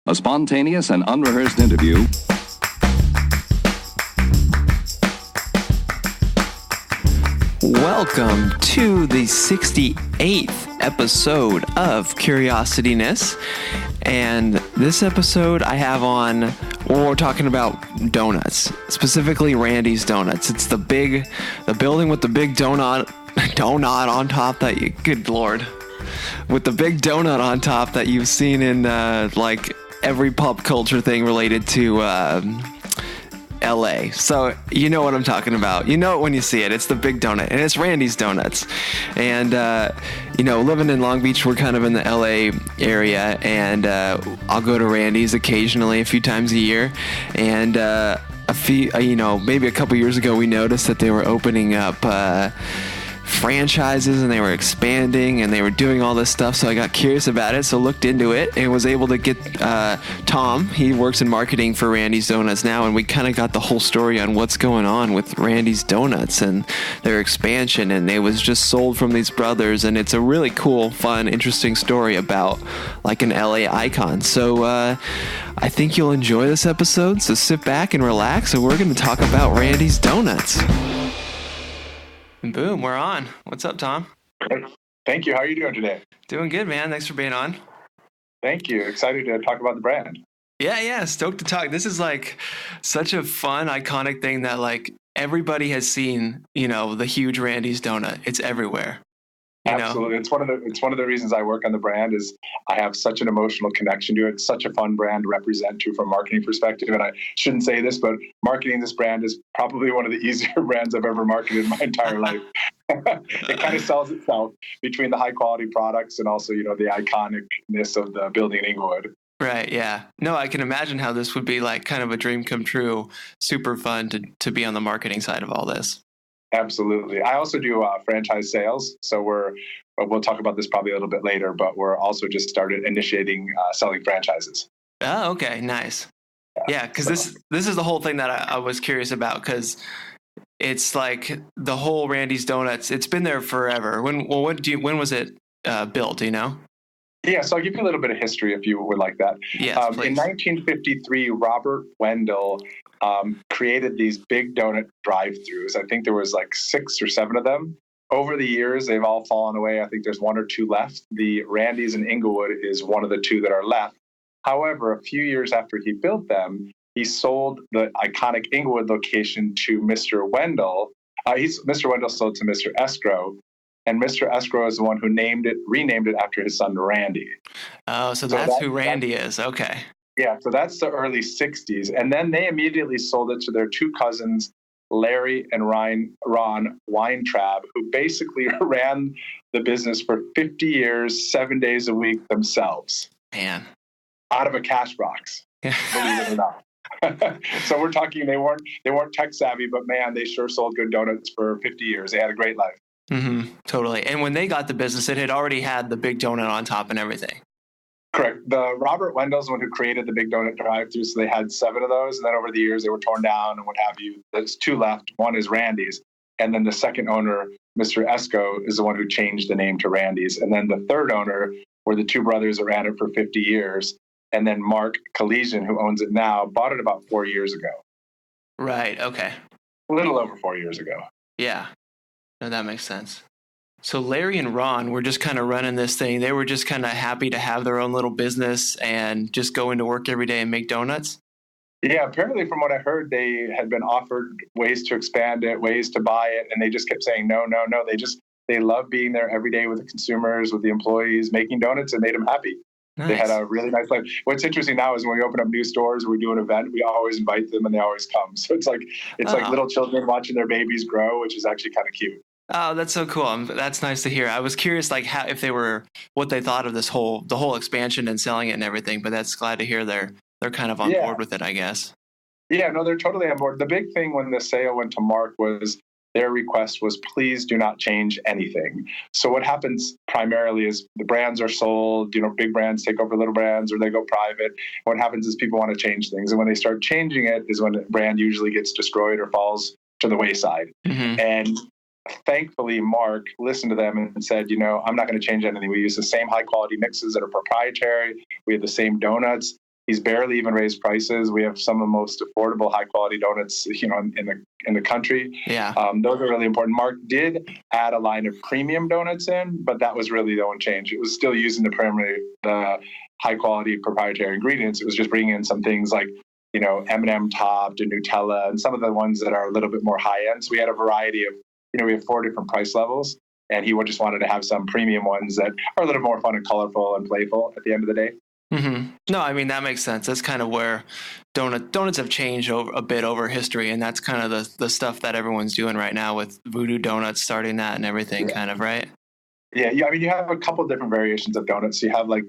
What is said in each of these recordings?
A spontaneous and unrehearsed interview. Welcome to the 68th episode of Curiosityness. And this episode I have on, we're talking about donuts, specifically Randy's Donuts. It's the building with the big donut on top that you, good Lord, with the big donut on top that you've seen in like every pop culture thing related to LA. So you know what I'm talking about. You know it when you see it. It's the big donut, and it's Randy's Donuts. And living in Long Beach, we're kind of in the LA area, and I'll go to Randy's occasionally, a few times a year. And maybe a couple years ago, we noticed that they were opening up franchises, and they were expanding, and they were doing all this stuff. So I got curious about it, so looked into it, and was able to get Tom. He works in marketing for Randy's Donuts now, and we kind of got the whole story on what's going on with Randy's Donuts and their expansion. And it was just sold from these brothers, and it's a really cool, fun, interesting story about like an LA icon. So I think you'll enjoy this episode, so sit back and relax, and we're going to talk about Randy's Donuts. And boom, we're on. What's up, Tom? Thank you. How are you doing today? Doing good, man. Thanks for being on. Thank you. Excited to talk about the brand. Yeah. Stoked to talk. This is like such a fun, iconic thing that like everybody has seen, the huge Randy's donut. It's everywhere. Absolutely. It's one of the reasons I work on the brand is I have such an emotional connection to it. It's such a fun brand to represent to from a marketing perspective. And I shouldn't say this, but marketing this brand is probably one of the easier brands I've ever marketed in my entire life. It kind of sells itself between the high quality products and also, the iconicness of the building in Inglewood. Right. Yeah. No, I can imagine how this would be like kind of a dream come true. Super fun to be on the marketing side of all this. Absolutely. I also do franchise sales. So we'll talk about this probably a little bit later, but we're also just started initiating selling franchises. Oh, okay. Nice. Yeah. Cause this is the whole thing that I was curious about, cause it's like the whole Randy's Donuts, it's been there forever. When was it built? Do you know? Yeah, so I'll give you a little bit of history if you would like that. Yes, please. In 1953, Robert Wendell created these big donut drive-thrus. I think there was like 6 or 7 of them. Over the years, they've all fallen away. I think there's 1 or 2 left. The Randy's in Inglewood is one of the 2 that are left. However, a few years after he built them, he sold the iconic Inglewood location to Mr. Wendell. Mr. Wendell sold to Mr. Escrow. And Mr. Escrow is the one who renamed it after his son, Randy. Oh, so that's who Randy is. Okay. Yeah, so that's the early 60s. And then they immediately sold it to their 2 cousins, Larry and Ron Weintraub, who basically ran the business for 50 years, 7 days a week themselves. Man. Out of a cash box, believe it or not. So we're talking, they weren't tech savvy, but man, they sure sold good donuts for 50 years. They had a great life. Mm-hmm, totally. And when they got the business, it had already had the big donut on top and everything. Correct. The Robert Wendell's the one who created the big donut drive-thru, so they had 7 of those. And then over the years, they were torn down and what have you. There's 2 left. One is Randy's. And then the second owner, Mr. Esco, is the one who changed the name to Randy's. And then the third owner were the 2 brothers that ran it for 50 years. And then Mark Collegian, who owns it now, bought it about 4 years ago. Right. Okay. A little over 4 years ago. Yeah. No, that makes sense. So Larry and Ron were just kind of running this thing. They were just kind of happy to have their own little business and just go into work every day and make donuts. Yeah, apparently from what I heard, they had been offered ways to expand it, ways to buy it, and they just kept saying no. They love being there every day with the consumers, with the employees, making donuts. It made them happy. Nice. They had a really nice life. What's interesting now is when we open up new stores or we do an event, we always invite them and they always come. So it's like little children watching their babies grow, which is actually kind of cute. Oh, that's so cool. That's nice to hear. I was curious, like what they thought of the whole expansion and selling it and everything. But that's glad to hear they're kind of on board with it, I guess. Yeah, no, they're totally on board. The big thing when the sale went to Mark was their request was, please do not change anything. So what happens primarily is the brands are sold. Big brands take over little brands, or they go private. What happens is people want to change things, and when they start changing it, is when the brand usually gets destroyed or falls to the wayside. Mm-hmm. And thankfully, Mark listened to them and said, I'm not going to change anything. We use the same high quality mixes that are proprietary. We have the same donuts. He's barely even raised prices. We have some of the most affordable, high quality donuts, in the country. Yeah. Those are really important. Mark did add a line of premium donuts in, but that was really the only change. It was still using the high quality proprietary ingredients. It was just bringing in some things like, M&M topped and Nutella and some of the ones that are a little bit more high end. So we had a variety of, we have 4 different price levels, and he just wanted to have some premium ones that are a little more fun and colorful and playful at the end of the day. Mm-hmm. No, I mean, that makes sense. That's kind of where donuts have changed a bit over history, and that's kind of the stuff that everyone's doing right now with Voodoo Donuts starting that and everything, kind of, right? Yeah. I mean, you have a couple different variations of donuts. You have like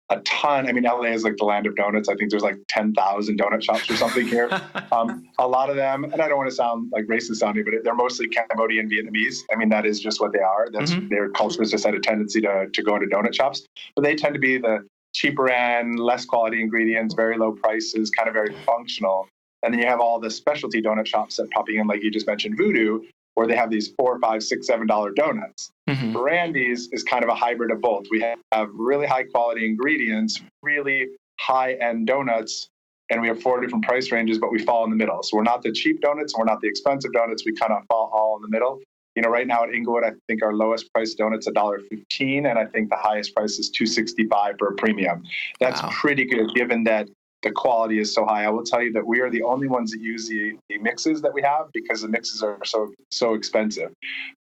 a ton. I mean, LA is like the land of donuts. I think there's like 10,000 donut shops or something here. A lot of them, and I don't want to sound like racist sounding, but they're mostly Cambodian Vietnamese. I mean, that is just what they are. That's their culture has just had a tendency to go into donut shops, but they tend to be the cheaper end, less quality ingredients, very low prices, kind of very functional. And then you have all the specialty donut shops that popping in, like you just mentioned, Voodoo, where they have these $4, $5, $6, $7 donuts. Randy's is kind of a hybrid of both. We have really high quality ingredients, really high end donuts, and we have 4 different price ranges, but we fall in the middle. So we're not the cheap donuts, and we're not the expensive donuts. We kind of fall all in the middle. Right now at Inglewood, I think our lowest price donut's $1.15, and I think the highest price is $2.65 for a premium. That's pretty good, given that the quality is so high. I will tell you that we are the only ones that use the mixes that we have, because the mixes are so expensive.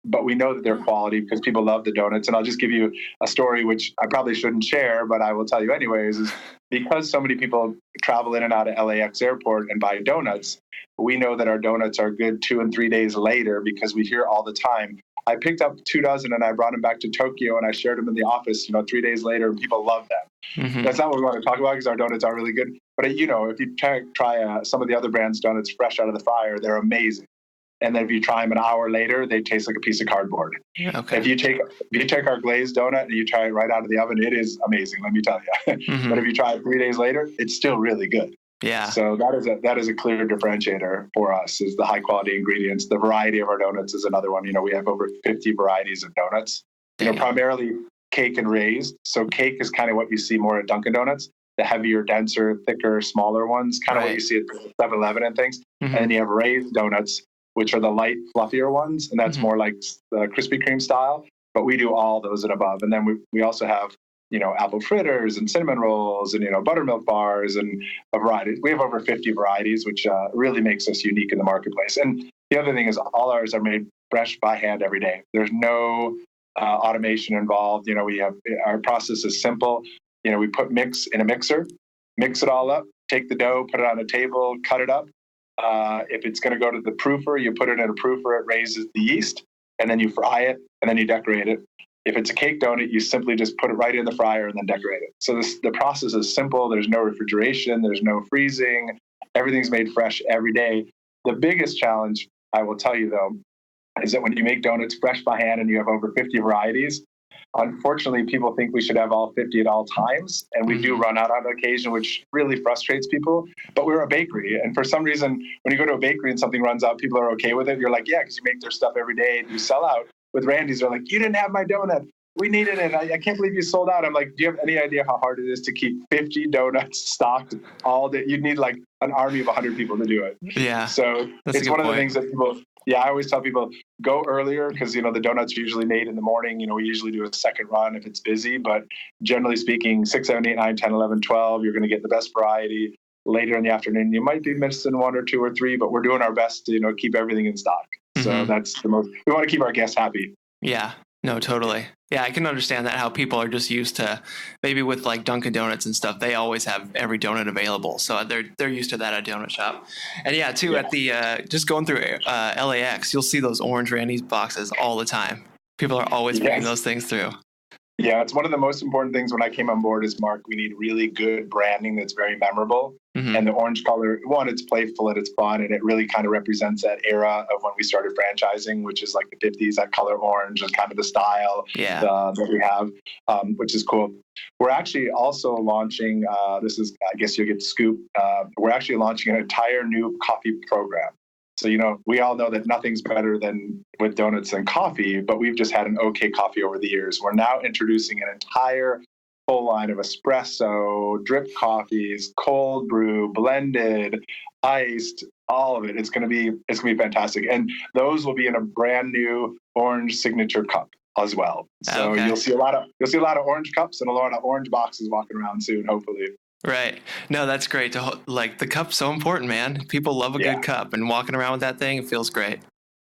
But we know that they're quality because people love the donuts. And I'll just give you a story, which I probably shouldn't share, but I will tell you anyways, is because so many people travel in and out of LAX airport and buy donuts, we know that our donuts are good 2 and 3 days later, because we hear all the time. I picked up 2 dozen and I brought them back to Tokyo and I shared them in the office, 3 days later, and people love them. That's not what we want to talk about, because our donuts are really good. But, if you try some of the other brands' donuts fresh out of the fryer, they're amazing. And then if you try them an hour later, they taste like a piece of cardboard. Okay. If you take our glazed donut and you try it right out of the oven, it is amazing, let me tell you. But if you try it 3 days later, it's still really good. Yeah. So that is a clear differentiator for us, is the high quality ingredients. The variety of our donuts is another one. We have over 50 varieties of donuts. Primarily cake and raised. So cake is kind of what you see more at Dunkin' Donuts. The heavier, denser, thicker, smaller ones, kind of what you see at 7-Eleven and things. And then you have raised donuts, which are the light, fluffier ones, and that's more like the Krispy Kreme style. But we do all those and above. And then we also have apple fritters and cinnamon rolls and, buttermilk bars and a variety. We have over 50 varieties, which really makes us unique in the marketplace. And the other thing is all ours are made fresh by hand every day. There's no automation involved. Our process is simple. We put mix in a mixer, mix it all up, take the dough, put it on a table, cut it up. If it's going to go to the proofer, you put it in a proofer, it raises the yeast, and then you fry it, and then you decorate it. If it's a cake donut, you simply just put it right in the fryer and then decorate it. So the process is simple. There's no refrigeration. There's no freezing. Everything's made fresh every day. The biggest challenge, I will tell you, though, is that when you make donuts fresh by hand and you have over 50 varieties, unfortunately, people think we should have all 50 at all times. And we do run out on occasion, which really frustrates people. But we're a bakery. And for some reason, when you go to a bakery and something runs out, people are okay with it. You're like, yeah, because you make their stuff every day and you sell out. With Randy's, they're like, you didn't have my donut. We needed it. I can't believe you sold out. I'm like, do you have any idea how hard it is to keep 50 donuts stocked all day? You'd need like an army of 100 people to do it. Yeah. So it's one of the things that people, I always tell people, go earlier, because, the donuts are usually made in the morning. We usually do a second run if it's busy. But generally speaking, 6, 7, 8, 9, 10, 11, 12, you're going to get the best variety. Later in the afternoon, you might be missing 1 or 2 or 3, but we're doing our best to, keep everything in stock. So that's the most, we want to keep our guests happy. Yeah, no, totally. Yeah, I can understand that, how people are just used to, maybe with like Dunkin' Donuts and stuff, they always have every donut available. So they're used to that at a donut shop. And at the, just going through LAX, you'll see those orange Randy's boxes all the time. People are always bringing those things through. Yeah, it's one of the most important things when I came on board is, Mark, we need really good branding that's very memorable. And the orange color, one, it's playful and it's fun, and it really kind of represents that era of when we started franchising, which is like the 50s. That color orange is kind of the style that we have, which is cool. We're actually also launching, this is, I guess you'll get the scoop, we're actually launching an entire new coffee program. So, we all know that nothing's better than with donuts than coffee, but we've just had an okay coffee over the years. We're now introducing an entire full line of espresso, drip coffees, cold brew, blended, iced, all of it. It's going to be fantastic. And those will be in a brand new orange signature cup as well. So Okay. you'll see a lot of orange cups and a lot of orange boxes walking around soon, hopefully. Right. No, that's great. Like, the cup's so important, man. People love a good cup, and walking around with that thing, it feels great.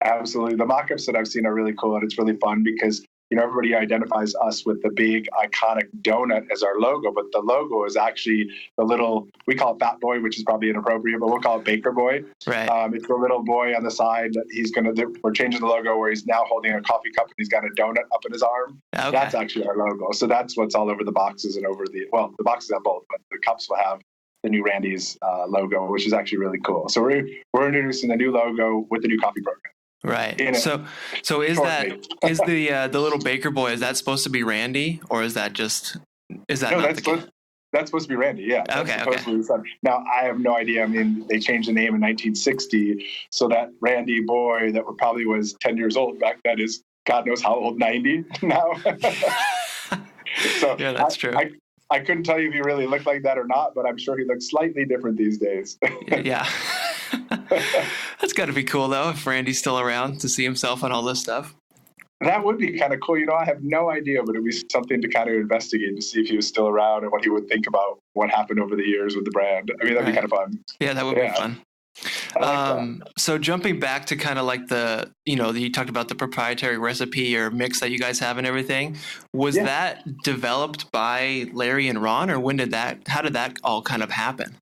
Absolutely. The mock-ups that I've seen are really cool, and it's really fun because, everybody identifies us with the big iconic donut as our logo, but the logo is actually the little, we call it Fat Boy, which is probably inappropriate, but we'll call it Baker Boy. Right. It's the little boy on the side that we're changing the logo where he's now holding a coffee cup and he's got a donut up in his arm. Okay. That's actually our logo. So that's what's all over the boxes and over the boxes have both, but the cups will have the new Randy's logo, which is actually really cool. So we're introducing the new logo with the new coffee program. Right. So is the little Baker Boy, is that supposed to be Randy, or is that not the case? That's supposed to be Randy. Yeah. Okay. Now I have no idea. I mean, they changed the name in 1960, so that Randy boy that probably was 10 years old back then is God knows how old, 90 now. So yeah, that's true. I couldn't tell you if he really looked like that or not, but I'm sure he looks slightly different these days. Yeah. That's got to be cool, though, if Randy's still around to see himself on all this stuff. That would be kind of cool. I have no idea, but it'd be something to kind of investigate to see if he was still around and what he would think about what happened over the years with the brand. I mean, that'd be kind of fun. Yeah, that would be fun. So jumping back to kind of like you talked about the proprietary recipe or mix that you guys have and everything. Was that developed by Larry and Ron, or how did that all kind of happen?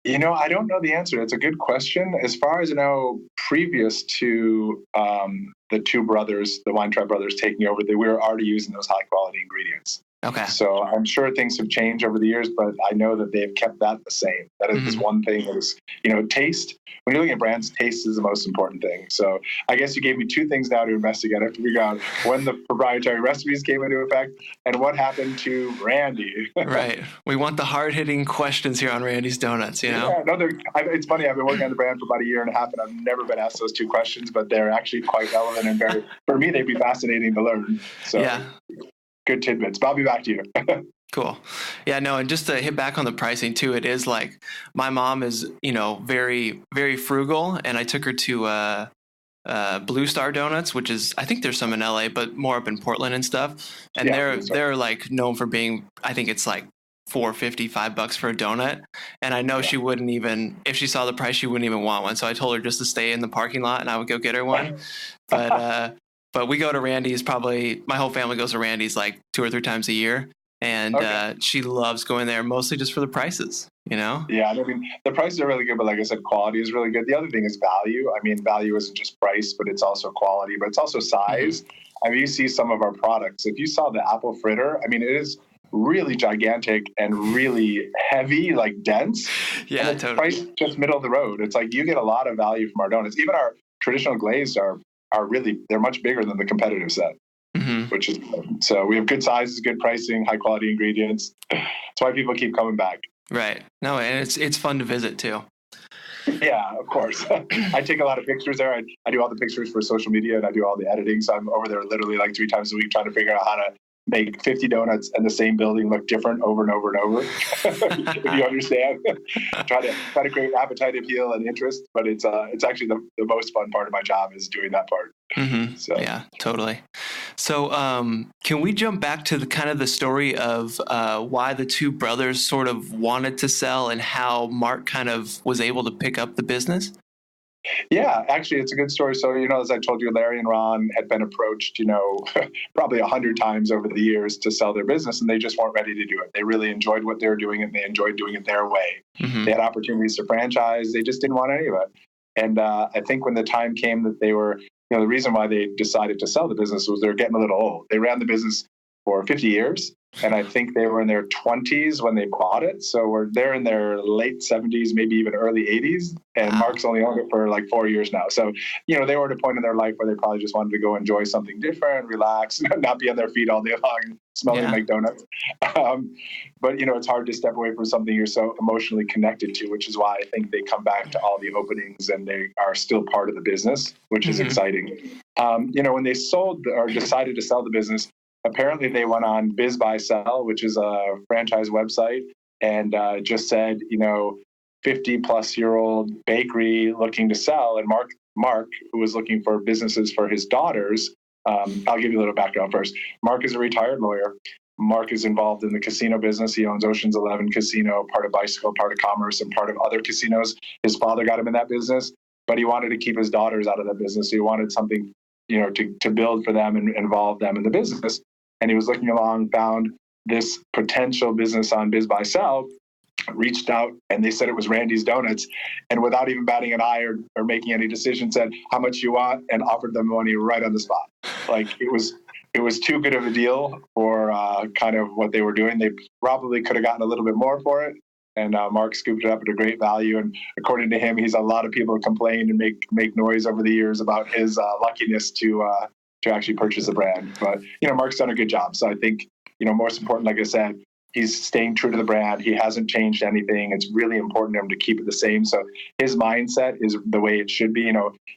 I don't know the answer. It's a good question. As far as I know, previous to the two brothers, the Weintraub brothers taking over, we were already using those high quality ingredients. Okay. So I'm sure things have changed over the years, but I know that they've kept that the same. That is one thing that is, taste. When you're looking at brands, taste is the most important thing. So I guess you gave me two things now to investigate. I have to figure out when the proprietary recipes came into effect and what happened to Randy. Right. We want the hard-hitting questions here on Randy's Donuts, Yeah, no, it's funny. I've been working on the brand for about a year and a half, and I've never been asked those two questions, but they're actually quite relevant and for me, they'd be fascinating to learn. So. Yeah. Good tidbits. But I'll be back to you. Cool. Yeah, no, and just to hit back on the pricing too, it is like my mom is, very, very frugal, and I took her to Blue Star Donuts, which is, I think there's some in LA, but more up in Portland and stuff. And they're like known for being, I think it's like $4.50, $5 for a donut. And I know she wouldn't even, if she saw the price, she wouldn't even want one. So I told her just to stay in the parking lot and I would go get her one. But we go to Randy's my whole family goes to Randy's like 2 or 3 times a year. And she loves going there mostly just for the prices, Yeah, I mean, the prices are really good, but like I said, quality is really good. The other thing is value. I mean, value isn't just price, but it's also quality, but it's also size. Mm-hmm. I mean, you see some of our products. If you saw the apple fritter, I mean, it is really gigantic and really heavy, like dense. Yeah, and totally. Price just middle of the road. It's like you get a lot of value from our donuts. Even our traditional glazed are really, they're much bigger than the competitive set, which is, so we have good sizes, good pricing, high quality ingredients. That's why people keep coming back. Right. No, and it's fun to visit too. Yeah, of course. I take a lot of pictures there. I do all the pictures for social media and I do all the editing. So I'm over there literally like 3 times a week trying to figure out how to make 50 donuts in the same building look different over and over and over. If you understand, try to create appetite, appeal, and interest. But it's actually the most fun part of my job is doing that part. Mm-hmm. So yeah, totally. So can we jump back to the story of why the two brothers sort of wanted to sell and how Mark kind of was able to pick up the business? Yeah, actually, it's a good story. So, as I told you, Larry and Ron had been approached, probably 100 times over the years to sell their business, and they just weren't ready to do it. They really enjoyed what they were doing, and they enjoyed doing it their way. Mm-hmm. They had opportunities to franchise. They just didn't want any of it. And I think when the time came that they were, the reason why they decided to sell the business was they were getting a little old. They ran the business for 50 years. And I think they were in their 20s when they bought it. So they're in their late 70s, maybe even early 80s. And Mark's only owned it for like 4 years now. So, they were at a point in their life where they probably just wanted to go enjoy something different, relax, not be on their feet all day long, smelling like donuts. But, it's hard to step away from something you're so emotionally connected to, which is why I think they come back to all the openings and they are still part of the business, which is exciting. When they sold or decided to sell the business, apparently they went on Biz Buy Sell, which is a franchise website, and just said, 50 plus year old bakery looking to sell. And Mark, who was looking for businesses for his daughters, I'll give you a little background first. Mark is a retired lawyer. Mark is involved in the casino business. He owns Ocean's 11 Casino, part of Bicycle, part of Commerce, and part of other casinos. His father got him in that business, but he wanted to keep his daughters out of that business. So he wanted something, to build for them and involve them in the business. And he was looking along, found this potential business on Biz Buy Sell, reached out, and they said it was Randy's Donuts, and without even batting an eye or making any decision, said how much you want and offered them money right on the spot. Like it was too good of a deal for kind of what they were doing. They probably could have gotten a little bit more for it, and Mark scooped it up at a great value. And according to him, he's a lot of people complain and make noise over the years about his luckiness to actually purchase the brand. But Mark's done a good job. So I think most important, like I said, he's staying true to the brand. He hasn't changed anything. It's really important to him to keep it the same. So his mindset is the way it should be.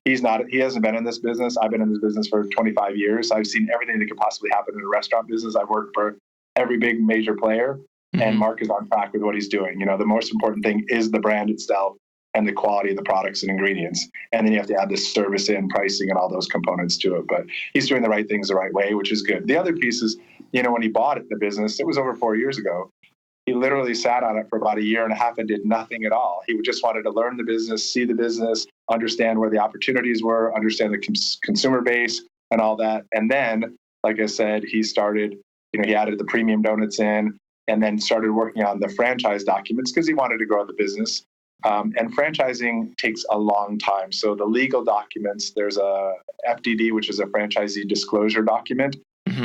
He hasn't been in this business. I've been in this business for 25 years. I've seen everything that could possibly happen in a restaurant business. I've worked for every big major player, and Mark is on track with what he's doing. The most important thing is the brand itself and the quality of the products and ingredients. And then you have to add the service and pricing and all those components to it. But he's doing the right things the right way, which is good. The other piece is, when he bought the business, it was over 4 years ago. He literally sat on it for about a year and a half and did nothing at all. He just wanted to learn the business, see the business, understand where the opportunities were, understand the consumer base and all that. And then, like I said, he started, he added the premium donuts in and then started working on the franchise documents because he wanted to grow the business. And franchising takes a long time. So the legal documents, there's a FDD, which is a franchisee disclosure document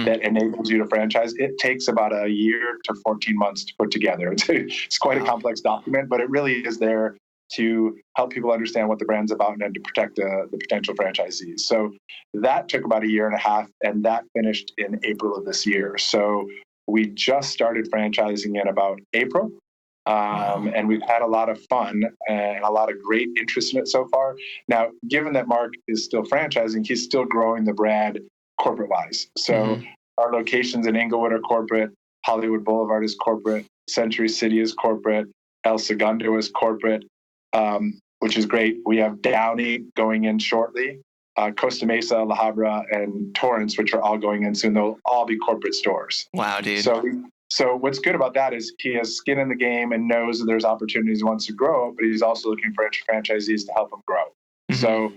that enables you to franchise. It takes about a year to 14 months to put together. It's quite a complex document, but it really is there to help people understand what the brand's about and to protect the potential franchisees. So that took about a year and a half, and that finished in April of this year. So we just started franchising in about April. And we've had a lot of fun and a lot of great interest in it so far. Now, given that Mark is still franchising, he's still growing the brand corporate-wise. So our locations in Inglewood are corporate, Hollywood Boulevard is corporate, Century City is corporate, El Segundo is corporate, which is great. We have Downey going in shortly, Costa Mesa, La Habra, and Torrance, which are all going in soon. They'll all be corporate stores. Wow, dude. So what's good about that is he has skin in the game and knows that there's opportunities he wants to grow, but he's also looking for franchisees to help him grow. So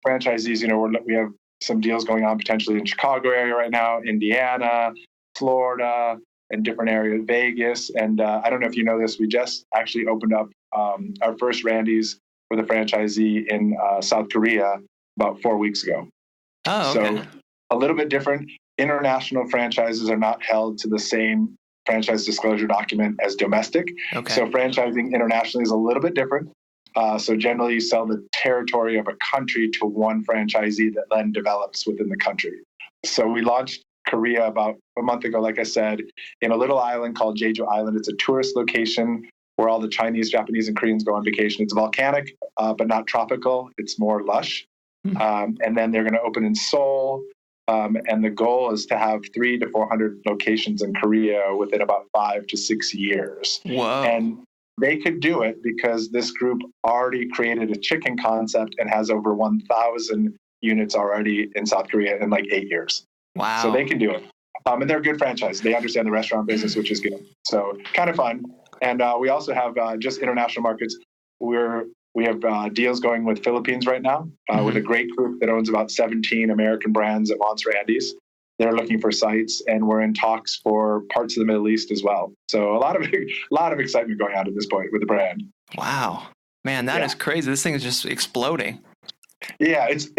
franchisees, we have some deals going on potentially in Chicago area right now, Indiana, Florida, and different areas, Vegas. And I don't know if you know this, we just actually opened up our first Randy's with a franchisee in South Korea about 4 weeks ago. Oh, okay. So a little bit different. International franchises are not held to the same franchise disclosure document as domestic. Okay. So franchising internationally is a little bit different. So generally you sell the territory of a country to one franchisee that then develops within the country. So we launched Korea about a month ago, like I said, in a little island called Jeju Island. It's a tourist location where all the Chinese, Japanese, and Koreans go on vacation. It's volcanic, but not tropical. It's more lush. And then they're going to open in Seoul. And the goal is to have 300 to 400 locations in Korea within about 5 to 6 years. Whoa. And they could do it because this group already created a chicken concept and has over 1,000 units already in South Korea in like 8 years. Wow. So they can do it. And they're a good franchise. They understand the restaurant business, which is good. So kind of fun. And we also have just international markets. We have deals going with Philippines right now with a great group that owns about 17 American brands that wants Randy's. They're looking for sites, and we're in talks for parts of the Middle East as well. So a lot of excitement going on at this point with the brand. Wow, man, that is crazy. This thing is just exploding. Yeah, it's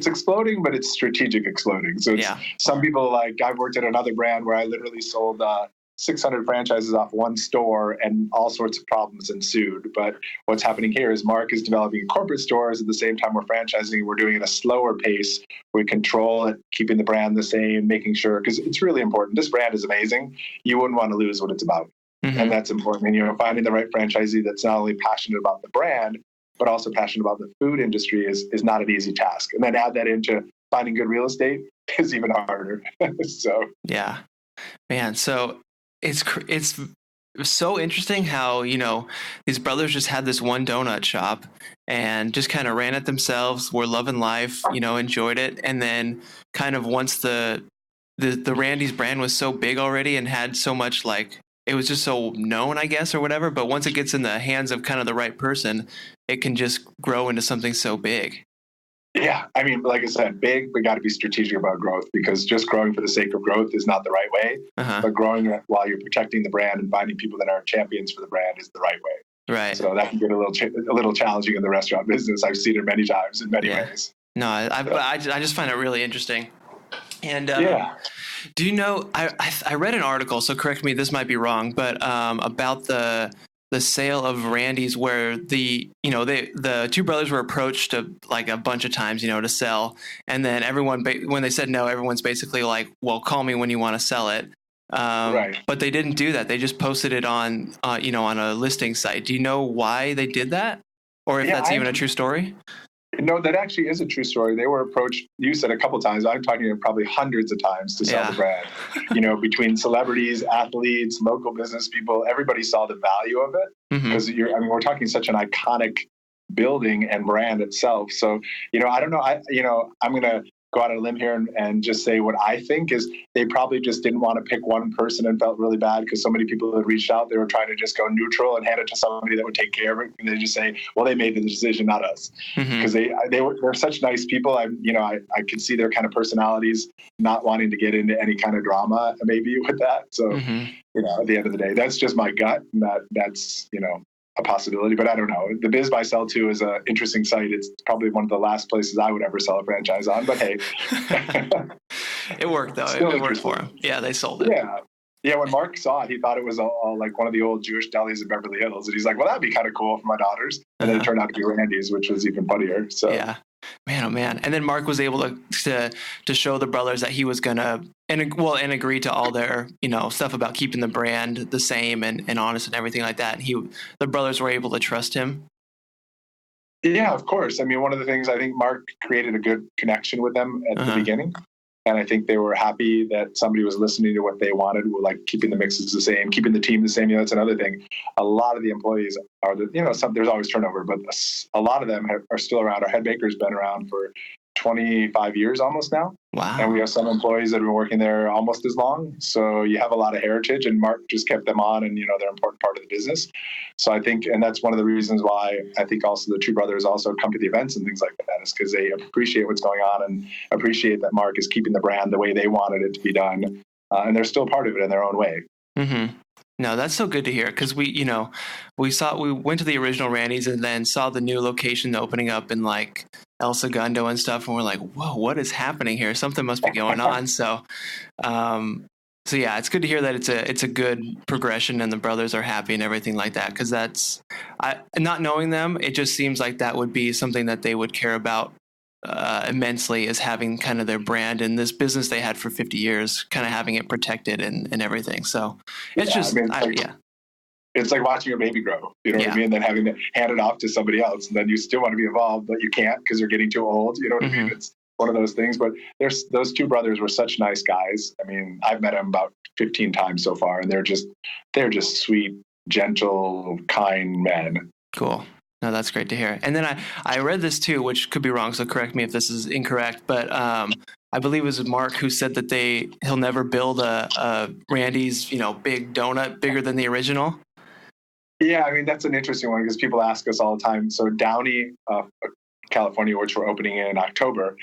exploding, but it's strategic exploding. So some people, like, I've worked at another brand where I literally sold 600 franchises off one store, and all sorts of problems ensued. But what's happening here is Mark is developing corporate stores at the same time we're franchising. We're doing it at a slower pace. We control it, keeping the brand the same, making sure, because it's really important. This brand is amazing. You wouldn't want to lose what it's about. And that's important. And, finding the right franchisee that's not only passionate about the brand, but also passionate about the food industry is not an easy task. And then add that into finding good real estate is even harder. So yeah, man. So it's so interesting how, these brothers just had this one donut shop and just kind of ran it themselves, were loving life, enjoyed it. And then kind of once the Randy's brand was so big already and had so much, like, it was just so known, I guess, or whatever. But once it gets in the hands of kind of the right person, it can just grow into something so big. Yeah. I mean, like I said, big, we got to be strategic about growth, because just growing for the sake of growth is not the right way. But growing it while you're protecting the brand and finding people that are champions for the brand is the right way. Right. So that can get a little challenging in the restaurant business. I've seen it many times in many ways. No, I just find it really interesting. And do you know, I read an article, so correct me, this might be wrong, but about the sale of Randy's, where the two brothers were approached like a bunch of times, to sell. And then everyone, when they said no, everyone's basically like, well, call me when you want to sell it. Right. But they didn't do that. They just posted it on a listing site. Do you know why they did that? Or if that's even a true story? No, that actually is a true story. They were approached, you said a couple times, I'm talking probably hundreds of times to sell the brand. Between celebrities, athletes, local business people, everybody saw the value of it. Because we're talking such an iconic building and brand itself. So, I don't know. I'm going to go out on a limb here and just say what I think is they probably just didn't want to pick one person and felt really bad because so many people had reached out. They were trying to just go neutral and hand it to somebody that would take care of it. And they just say, well, they made the decision, not us. Because they're such nice people. I could see their kind of personalities not wanting to get into any kind of drama maybe with that. So, at the end of the day, that's just my gut. And that's a possibility, but I don't know. The Biz Buy Sell too is an interesting site. It's probably one of the last places I would ever sell a franchise on, but hey. It worked though. It worked for him. Yeah, they sold it. Yeah. When Mark saw it, he thought it was all like one of the old Jewish delis in Beverly Hills. And he's like, well, that'd be kind of cool for my daughters. And then it turned out to be Randy's, which was even funnier. So yeah. Man, oh man. And then Mark was able to show the brothers that he was going to, and agree to all their, stuff about keeping the brand the same and honest and everything like that. And the brothers were able to trust him. Yeah, of course. I mean, one of the things, I think Mark created a good connection with them at the beginning. And I think they were happy that somebody was listening to what they wanted, like keeping the mixes the same, keeping the team the same. That's another thing. A lot of the employees are, there's always turnover, but a lot of them are still around. Our head baker's been around for 25 years almost now. Wow. And we have some employees that have been working there almost as long. So you have a lot of heritage, and Mark just kept them on, and, they're an important part of the business. So I think, and that's one of the reasons why I think also the two brothers also come to the events and things like that, is because they appreciate what's going on and appreciate that Mark is keeping the brand the way they wanted it to be done. And they're still part of it in their own way. No, that's so good to hear, because we went to the original Randy's and then saw the new location opening up in like El Segundo and stuff, and we're like, whoa, what is happening here? Something must be going on. So yeah, it's good to hear that it's a good progression and the brothers are happy and everything like that, because not knowing them, it just seems like that would be something that they would care about immensely, is having kind of their brand and this business they had for 50 years, kind of having it protected and everything. So it's it's like watching your baby grow, what I mean? And then having to hand it off to somebody else, and then you still want to be involved, but you can't because you're getting too old. You know what I mean? It's one of those things, but those two brothers were such nice guys. I mean, I've met them about 15 times so far, and they're just sweet, gentle, kind men. Cool. No, that's great to hear. And then I read this too, which could be wrong, so correct me if this is incorrect, but I believe it was Mark who said that he'll never build a Randy's, big donut bigger than the original. Yeah, I mean, that's an interesting one because people ask us all the time. So Downey, California, which we're opening in October,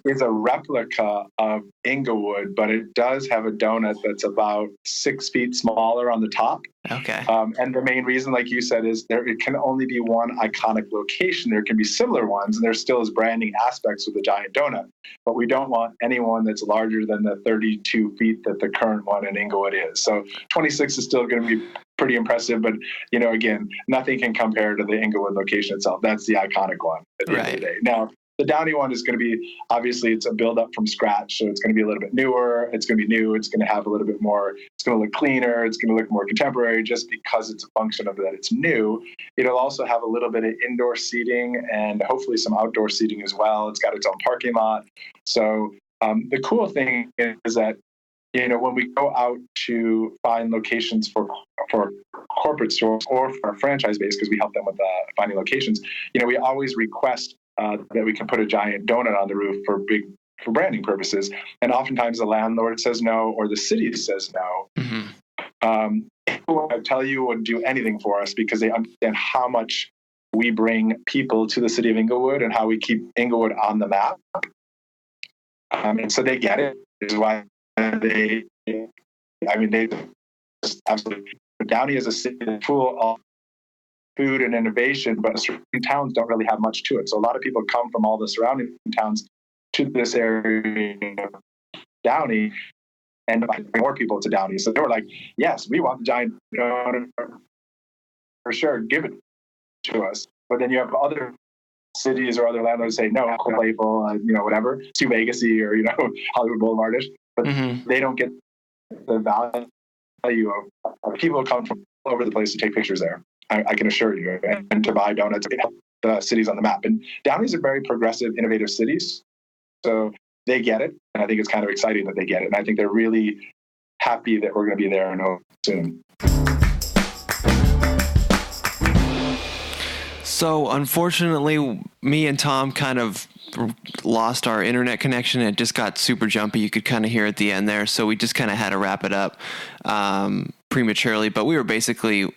is a replica of Inglewood, but it does have a donut that's about 6 feet smaller on the top. Okay. And the main reason, like you said, is it can only be one iconic location. There can be similar ones, and there still is branding aspects with the giant donut. But we don't want anyone that's larger than the 32 feet that the current one in Inglewood is. So 26 is still going to be pretty impressive, but again, nothing can compare to the Inglewood location itself. That's the iconic one at the end of the day. Now, The Downey one is going to be, obviously, it's a build up from scratch. So it's going to be a little bit newer. It's going to be new. It's going to have a little bit more, it's going to look cleaner. It's going to look more contemporary just because it's a function of that it's new. It'll also have a little bit of indoor seating and hopefully some outdoor seating as well. It's got its own parking lot. So the cool thing is that, when we go out to find locations for corporate stores or for our franchise base, because we help them with finding locations, we always request that we can put a giant donut on the roof for branding purposes. And oftentimes the landlord says no, or the city says no. Mm-hmm. People I tell you would do anything for us because they understand how much we bring people to the city of Inglewood and how we keep Inglewood on the map. And so they get it. This is why they just absolutely. Downey is a city full of food and innovation, but surrounding towns don't really have much to it. So a lot of people come from all the surrounding towns to this area, Downey, and bring more people to Downey. So they were like, yes, we want the giant donut for sure. Give it to us. But then you have other cities or other landlords say, no, label, whatever, it's too Vegas-y or, Hollywood Boulevard-ish. But they don't get the value of people come from all over the place to take pictures there. I can assure you, and to buy donuts, the cities on the map. And Downey's a very progressive, innovative cities, so they get it, and I think it's kind of exciting that they get it. And I think they're really happy that we're going to be there soon. So unfortunately, me and Tom kind of lost our internet connection. It just got super jumpy. You could kind of hear at the end there. So we just kind of had to wrap it up prematurely. But we basically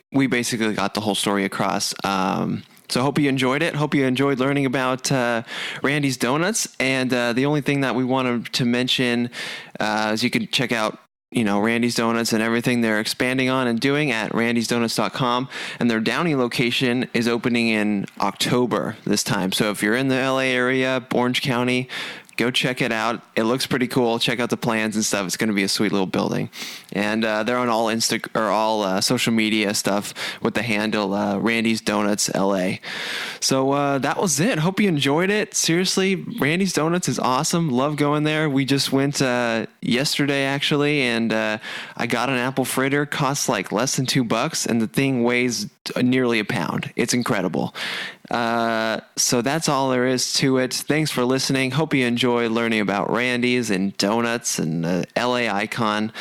got the whole story across. So hope you enjoyed it. Hope you enjoyed learning about Randy's Donuts. And the only thing that we wanted to mention is you can check out Randy's Donuts and everything they're expanding on and doing at randysdonuts.com. And their Downey location is opening in October this time. So if you're in the LA area, Orange County, go check it out. It looks pretty cool. Check out the plans and stuff. It's going to be a sweet little building. And they're on all social media stuff with the handle Randy's Donuts LA. So that was it. Hope you enjoyed it. Seriously, Randy's Donuts is awesome. Love going there. We just went yesterday actually, and I got an apple fritter. Costs like less than $2, and the thing weighs nearly a pound. It's incredible. So that's all there is to it. Thanks for listening. Hope you enjoyed learning about Randy's and donuts and the LA icon.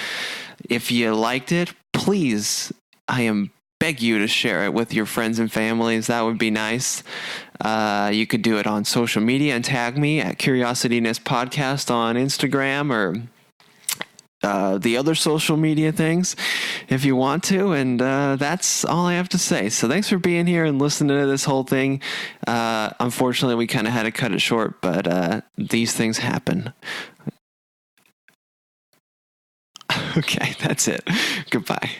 If you liked it, please, beg you to share it with your friends and families. That would be nice. You could do it on social media and tag me at CuriosityNess Podcast on Instagram or the other social media things if you want to. And that's all I have to say. So thanks for being here and listening to this whole thing. Unfortunately, we kind of had to cut it short, but these things happen. Okay, that's it. Goodbye.